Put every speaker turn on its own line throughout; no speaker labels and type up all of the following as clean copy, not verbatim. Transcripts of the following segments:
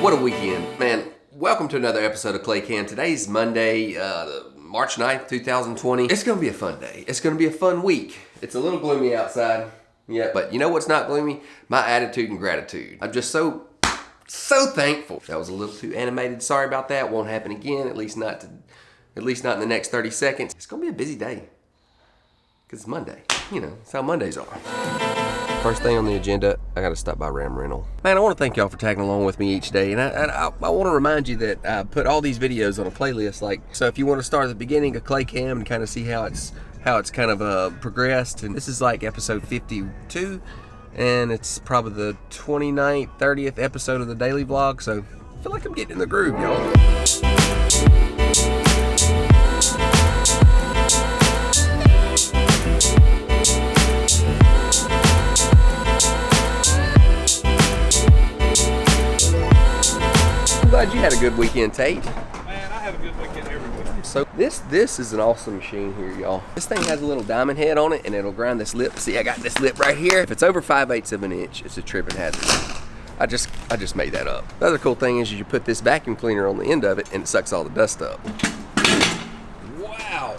What a weekend, man. Welcome to another episode of Clay Can. Today's Monday, March 9th, 2020. It's going to be a fun day. It's going to be a fun week. It's a little gloomy outside. Yeah, but you know what's not gloomy? My attitude and gratitude. I'm just so thankful. That was a little too animated. Sorry about that. Won't happen again. At least not in the next 30 seconds. It's going to be a busy day. Because it's Monday. You know, that's how Mondays are. First thing on the agenda, I gotta stop by Ram Rental. Man, I want to thank y'all for tagging along with me each day, and I want to remind you that I put all these videos on a playlist. So if you want to start at the beginning of Clay Cam and kind of see how it's kind of progressed, and this is like episode 52, and it's probably the 29th, 30th episode of the daily vlog. So I feel like I'm getting in the groove, y'all. Glad you had a good weekend, Tate.
Man, I have a good weekend every weekend.
So this is an awesome machine here, y'all. This thing has a little diamond head on it, and it'll grind this lip. See, I got this lip right here. If it's over 5/8 of an inch, it's a tripping hazard. I just made that up. The other cool thing is you put this vacuum cleaner on the end of it, and it sucks all the dust up. Wow.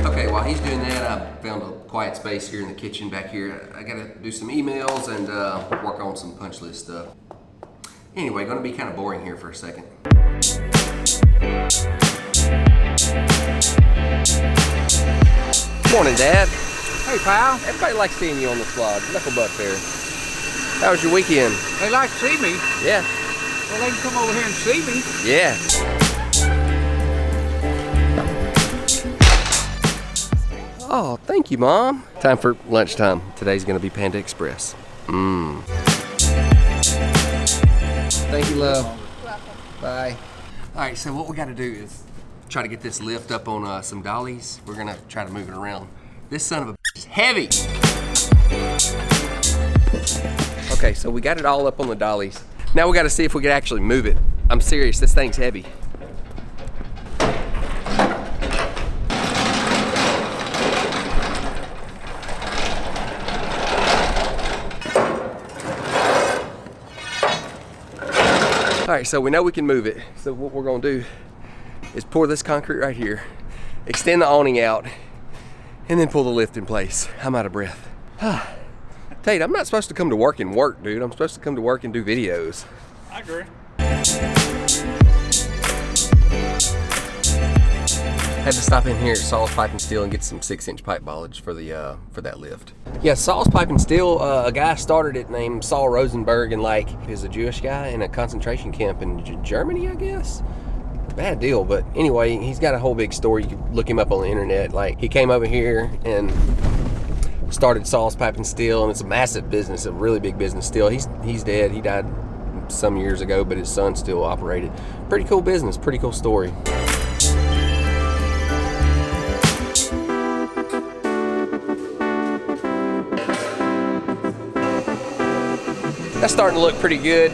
Okay, while he's doing that, I found a quiet space here in the kitchen back here. I gotta do some emails and work on some punch list stuff. Anyway, gonna be kind of boring here for a second. Morning, Dad.
Hey, pal.
Everybody likes seeing you on the vlog. Knuckle butt there. How was your weekend?
They like to see me.
Yeah.
Well, they can come over here and see me.
Yeah. Oh, thank you, Mom. Time for lunchtime. Today's gonna be Panda Express. Thank you, love. Bye. All right, so what we gotta do is try to get this lift up on some dollies. We're gonna try to move it around. This son of a bitch is heavy. Okay, so we got it all up on the dollies. Now we gotta see if we can actually move it. I'm serious, this thing's heavy. All right, so we know we can move it. So what we're gonna do is pour this concrete right here, extend the awning out, and then pull the lift in place. I'm out of breath. Tate, I'm not supposed to come to work and work, dude. I'm supposed to come to work and do videos.
I agree.
Had to stop in here at Saw's Pipe and Steel and get some 6-inch pipe bollards for that lift. Yeah, Saw's Pipe and Steel, a guy started it named Saul Rosenberg, and he's a Jewish guy in a concentration camp in Germany, I guess. Bad deal, but anyway, he's got a whole big story. You can look him up on the internet. He came over here and started Saw's Pipe and Steel, and it's a massive business, a really big business still. He's dead. He died some years ago, but his son still operated. Pretty cool business, pretty cool story. That's starting to look pretty good.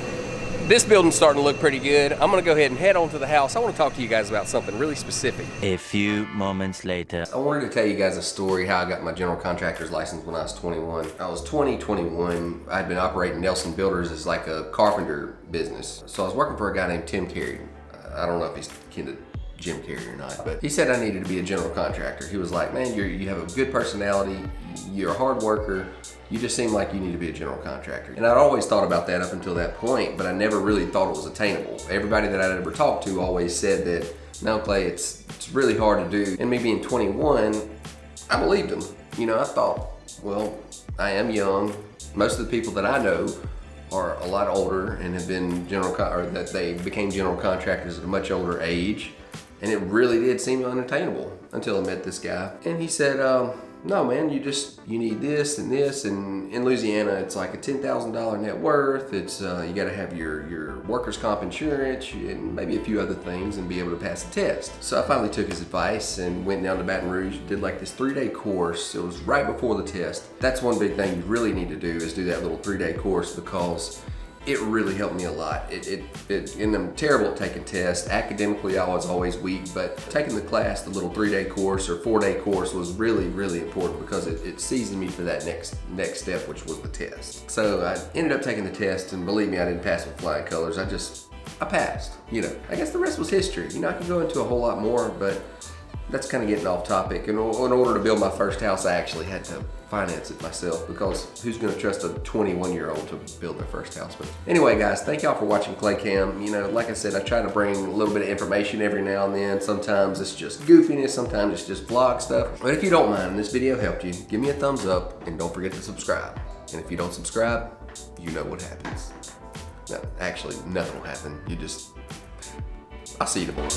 This building's starting to look pretty good. I'm gonna go ahead and head on to the house. I wanna talk to you guys about something really specific.
A few moments later.
I wanted to tell you guys a story how I got my general contractor's license when I was 21. I was 21. I'd been operating Nelson Builders as like a carpenter business. So I was working for a guy named Tim Carey. I don't know if he's kin to Jim Carrey or not, but he said I needed to be a general contractor. He was like, man, you have a good personality, you're a hard worker, you just seem like you need to be a general contractor. And I'd always thought about that up until that point, but I never really thought it was attainable. Everybody that I'd ever talked to always said that, no, Clay, it's really hard to do. And me being 21, I believed him. You know, I thought, well, I am young. Most of the people that I know are a lot older and have been that they became general contractors at a much older age. And it really did seem unattainable until I met this guy. And he said, no man, you need this and this, and in Louisiana it's like a $10,000 net worth. It's you gotta have your workers' comp insurance and maybe a few other things and be able to pass the test. So I finally took his advice and went down to Baton Rouge, did like this 3-day course. It was right before the test. That's one big thing you really need to do is do that little 3-day course, because it really helped me a lot. And I'm terrible at taking tests. Academically, I was always weak, but taking the class, the little 3-day course or 4-day course was really, really important because it seasoned me for that next step, which was the test. So I ended up taking the test, and believe me, I didn't pass with flying colors. I passed, you know. I guess the rest was history. You know, I could go into a whole lot more, but that's kind of getting off topic. And in order to build my first house, I actually had to finance it myself, because who's going to trust a 21-year-old to build their first house? But anyway, guys, thank y'all for watching Clay Cam. You know, like I said, I try to bring a little bit of information every now and then. Sometimes it's just goofiness, sometimes it's just vlog stuff. But if you don't mind and this video helped you, give me a thumbs up and don't forget to subscribe. And if you don't subscribe, you know what happens. No, actually, nothing will happen. I'll see you tomorrow.